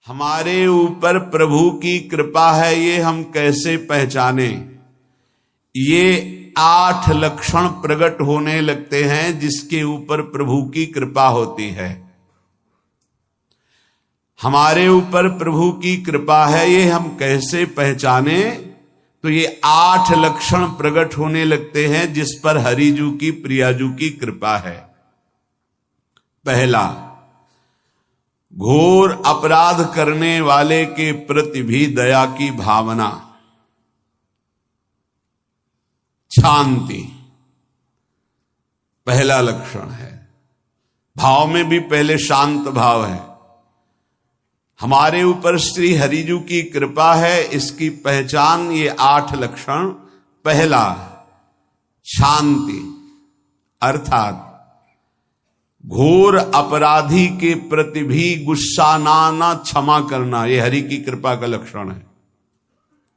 हमारे ऊपर प्रभु की कृपा है ये हम कैसे पहचाने? ये 8 लक्षण प्रकट होने लगते हैं जिसके ऊपर प्रभु की कृपा होती है। हमारे ऊपर प्रभु की कृपा है ये हम कैसे पहचाने? तो ये 8 लक्षण प्रकट होने लगते हैं जिस पर हरिजू की प्रियाजू की कृपा है। पहला, घोर अपराध करने वाले के प्रति भी दया की भावना, शांति पहला लक्षण है। भाव में भी पहले शांत भाव है। हमारे ऊपर श्री हरिजू की कृपा है, इसकी पहचान ये 8 लक्षण। पहला, शांति, अर्थात घोर अपराधी के प्रति भी गुस्सा ना क्षमा करना, ये हरि की कृपा का लक्षण है।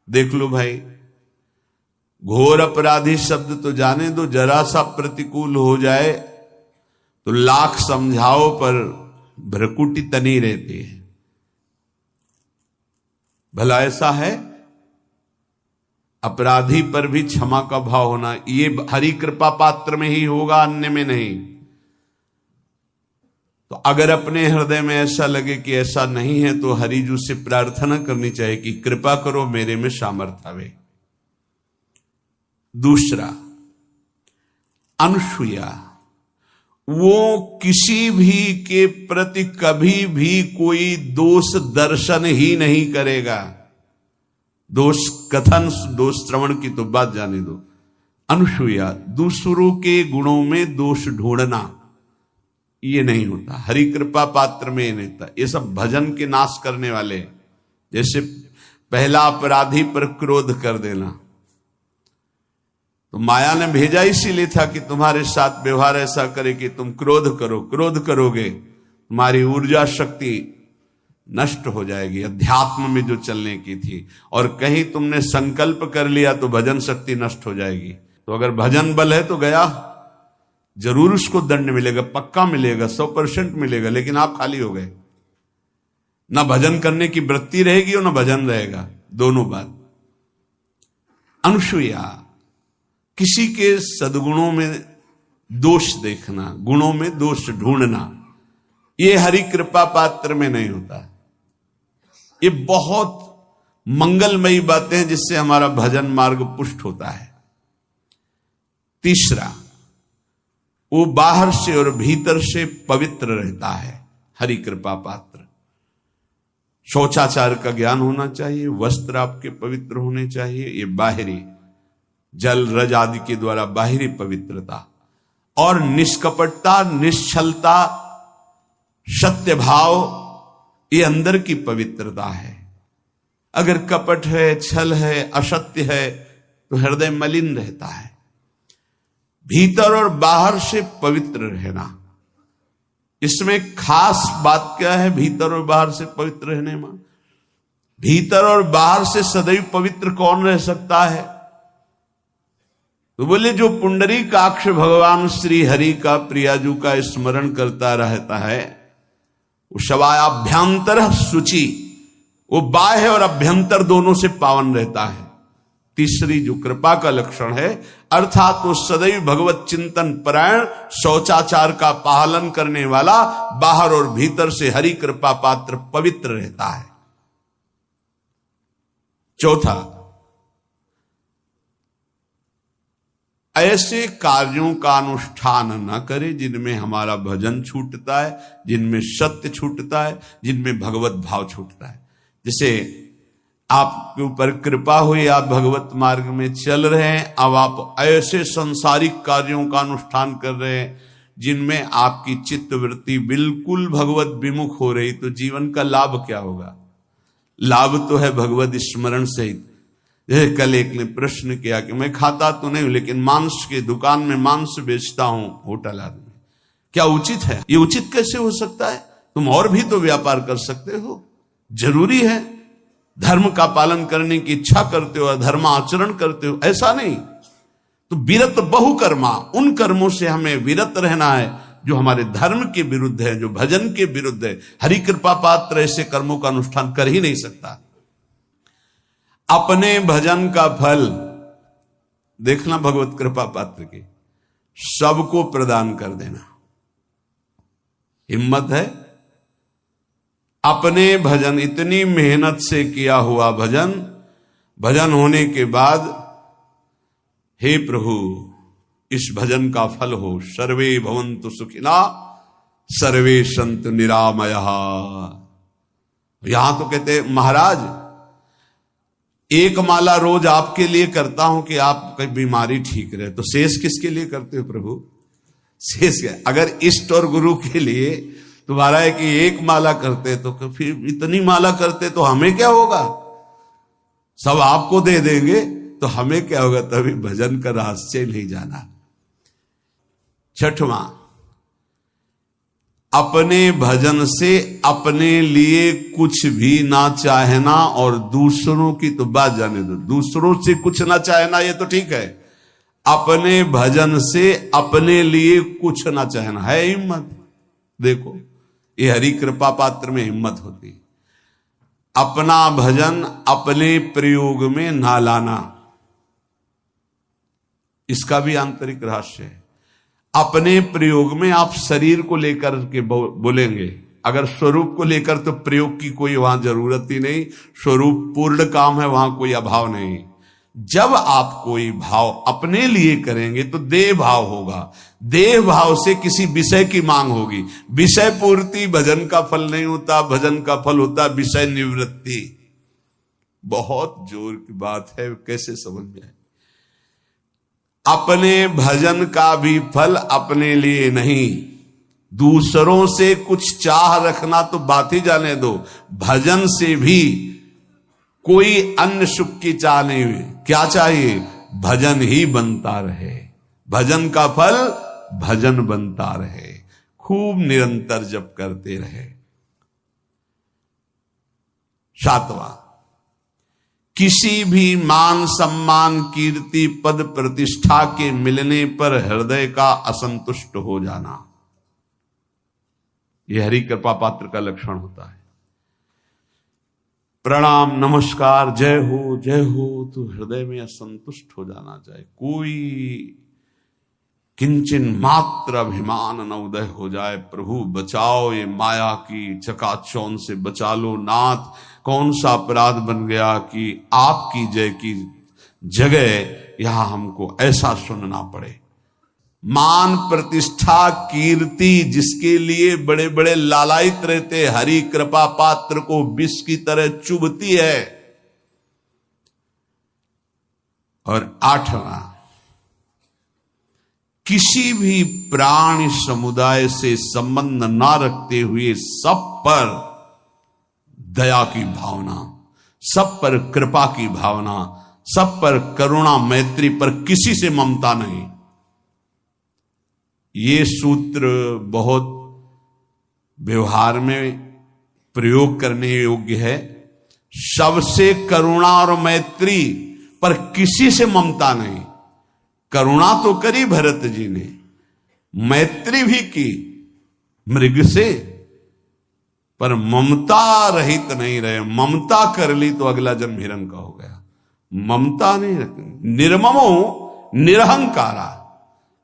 देख लो भाई, घोर अपराधी शब्द तो जाने दो, जरा सा प्रतिकूल हो जाए तो लाख समझाओ पर भ्रकुटी तनी रहती है। भला ऐसा है? अपराधी पर भी क्षमा का भाव होना, ये हरि कृपा पात्र में ही होगा, अन्य में नहीं। तो अगर अपने हृदय में ऐसा लगे कि ऐसा नहीं है तो हरिजू से प्रार्थना करनी चाहिए कि कृपा करो, मेरे में सामर्थ्य आवे। दूसरा, अनुसूया, वो किसी भी के प्रति कभी भी कोई दोष दर्शन ही नहीं करेगा। दोष कथन, दोष श्रवण की तो बात जाने दो। अनुसूया, दूसरों के गुणों में दोष ढूंढना, ये नहीं होता। हरि कृपा पात्र में नहीं होता। ये सब भजन के नाश करने वाले। जैसे पहला अपराधी पर क्रोध कर देना, तो माया ने भेजा इसीलिए था कि तुम्हारे साथ व्यवहार ऐसा करे कि तुम क्रोध करो। क्रोध करोगे तुम्हारी ऊर्जा शक्ति नष्ट हो जाएगी, अध्यात्म में जो चलने की थी। और कहीं तुमने संकल्प कर लिया तो भजन शक्ति नष्ट हो जाएगी। तो अगर भजन बल है तो गया, जरूर उसको दंड मिलेगा, पक्का मिलेगा, 100% मिलेगा, लेकिन आप खाली हो गए। ना भजन करने की वृत्ति रहेगी और ना भजन रहेगा, दोनों बात। अनुसूया, किसी के सद्गुणों में दोष देखना, गुणों में दोष ढूंढना, ये हरि कृपा पात्र में नहीं होता। ये बहुत मंगलमयी बातें हैं जिससे हमारा भजन मार्ग पुष्ट होता है। तीसरा, वो बाहर से और भीतर से पवित्र रहता है, हरि कृपा पात्र। शौचाचार का ज्ञान होना चाहिए, वस्त्र आपके पवित्र होने चाहिए, ये बाहरी जल रज आदि के द्वारा बाहरी पवित्रता। और निष्कपटता, निश्चलता, सत्य भाव, ये अंदर की पवित्रता है। अगर कपट है, छल है, असत्य है तो हृदय मलिन रहता है। भीतर और बाहर से पवित्र रहना, इसमें खास बात क्या है? भीतर और बाहर से पवित्र रहने में, भीतर और बाहर से सदैव पवित्र कौन रह सकता है? तो बोले जो पुंडरीकाक्ष भगवान श्री हरि का प्रियाजू का स्मरण करता रहता है, वो शवायाभ्यंतर शुचि, वो बाह्य और अभ्यंतर दोनों से पावन रहता है। तीसरी जो कृपा का लक्षण है, अर्थात वो सदैव भगवत चिंतन परायण, शौचाचार का पालन करने वाला, बाहर और भीतर से हरि कृपा पात्र पवित्र रहता है। चौथा, ऐसे कार्यों का अनुष्ठान न करे जिनमें हमारा भजन छूटता है, जिनमें सत्य छूटता है, जिनमें भगवत भाव छूटता है। जैसे आपके ऊपर कृपा हुई, आप भगवत मार्ग में चल रहे हैं, अब आप ऐसे संसारिक कार्यों का अनुष्ठान कर रहे हैं जिनमें आपकी चित्तवृत्ति बिल्कुल भगवत विमुख हो रही, तो जीवन का लाभ क्या होगा? लाभ तो है भगवत स्मरण सहित। जैसे कल एक ने प्रश्न किया कि मैं खाता तो नहीं हूं लेकिन मांस की दुकान में मांस बेचता हूं, होटल आदमी, क्या उचित है? ये उचित कैसे हो सकता है? तुम और भी तो व्यापार कर सकते हो। जरूरी है धर्म का पालन करने की इच्छा करते हो, धर्माचरण करते हो, ऐसा नहीं। तो विरत बहुकर्मा, उन कर्मों से हमें विरत रहना है जो हमारे धर्म के विरुद्ध है, जो भजन के विरुद्ध है। हरि कृपा पात्र ऐसे कर्मों का अनुष्ठान कर ही नहीं सकता। अपने भजन का फल देखना भगवत कृपा पात्र के, सबको प्रदान कर देना। हिम्मत है? अपने भजन, इतनी मेहनत से किया हुआ भजन, भजन होने के बाद हे प्रभु इस भजन का फल हो, सर्वे भवन्तु सुखिना सर्वे सन्तु निरामयः। यहां तो कहते महाराज एक माला रोज आपके लिए करता हूं कि आपकी बीमारी ठीक रहे, तो शेष किसके लिए करते हो प्रभु? शेष क्या? अगर इष्ट और गुरु के लिए तुम्हारा है कि एक माला करते तो फिर इतनी माला करते तो हमें क्या होगा? सब आपको दे देंगे तो हमें क्या होगा? तभी भजन का रहस्य नहीं जाना। छठवां, अपने भजन से अपने लिए कुछ भी ना चाहना और दूसरों की तो बात जाने दो, दूसरों से कुछ ना चाहना ये तो ठीक है, अपने भजन से अपने लिए कुछ ना चाहना है हिम्मत। देखो ये हरि कृपा पात्र में हिम्मत होती है। अपना भजन अपने प्रयोग में ना लाना, इसका भी आंतरिक रहस्य है। अपने प्रयोग में आप शरीर को लेकर के बोलेंगे, अगर स्वरूप को लेकर तो प्रयोग की कोई वहां जरूरत ही नहीं, स्वरूप पूर्ण काम है, वहां कोई अभाव नहीं। जब आप कोई भाव अपने लिए करेंगे तो देह भाव होगा, देह भाव से किसी विषय की मांग होगी। विषय पूर्ति भजन का फल नहीं होता, भजन का फल होता विषय निवृत्ति। बहुत जोर की बात है, कैसे समझ में आए? अपने भजन का भी फल अपने लिए नहीं, दूसरों से कुछ चाह रखना तो बात ही जाने दो, भजन से भी कोई अन्य सुख की चाह नहीं हुई। क्या चाहिए? भजन ही बनता रहे, भजन का फल भजन बनता रहे, खूब निरंतर जप करते रहे। सातवां, किसी भी मान सम्मान कीर्ति पद प्रतिष्ठा के मिलने पर हृदय का असंतुष्ट हो जाना, यह हरि कृपा पात्र का लक्षण होता है। प्रणाम नमस्कार जय हो तो हृदय में असंतुष्ट हो जाना चाहिए। कोई किंचन मात्र अभिमान न उदय हो जाए। प्रभु बचाओ, ये माया की चकाचौंध से बचा लो नाथ। कौन सा अपराध बन गया कि आपकी जय की जगह यहां हमको ऐसा सुनना पड़े। मान प्रतिष्ठा कीर्ति जिसके लिए बड़े बड़े लालायित रहते, हरि कृपा पात्र को विष की तरह चुभती है। और आठवां, किसी भी प्राणी समुदाय से संबंध ना रखते हुए सब पर दया की भावना, सब पर कृपा की भावना, सब पर करुणा मैत्री पर किसी से ममता नहीं। ये सूत्र बहुत व्यवहार में प्रयोग करने योग्य है। सबसे करुणा और मैत्री पर किसी से ममता नहीं। करुणा तो करी भरत जी ने, मैत्री भी की मृग से, पर ममता रहित नहीं रहे। ममता कर ली तो अगला जन्म हिरण का हो गया। ममता नहीं रखनी। निर्ममो निरहंकारा,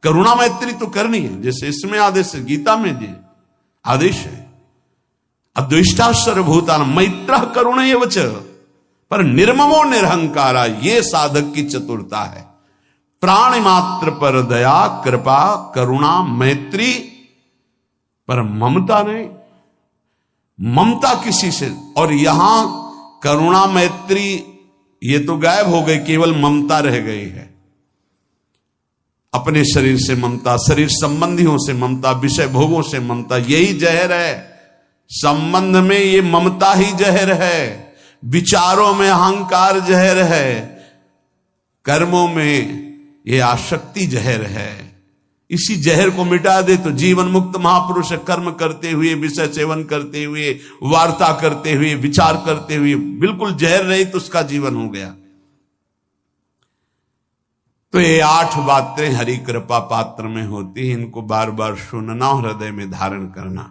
करुणा मैत्री तो करनी है, जैसे इसमें आदेश है, गीता में जी आदेश है, अद्वेष्टा सर्वभूतान मैत्रः करुणैव च, पर निर्ममो निरहंकारा, ये साधक की चतुरता है। प्राणी मात्र पर दया कृपा करुणा मैत्री, पर ममता नहीं। ममता किसी से, और यहां करुणा मैत्री ये तो गायब हो गई, केवल ममता रह गई है। अपने शरीर से ममता, शरीर संबंधियों से ममता, विषय भोगों से ममता, यही जहर है। संबंध में ये ममता ही जहर है, विचारों में अहंकार जहर है, कर्मों में ये आसक्ति जहर है। इसी जहर को मिटा दे तो जीवन मुक्त महापुरुष कर्म करते हुए, विषय सेवन करते हुए, वार्ता करते हुए, विचार करते हुए, बिल्कुल जहर रहित उसका जीवन हो गया। तो ये 8 बातें हरि कृपा पात्र में होती है, इनको बार बार सुनना और हृदय में धारण करना।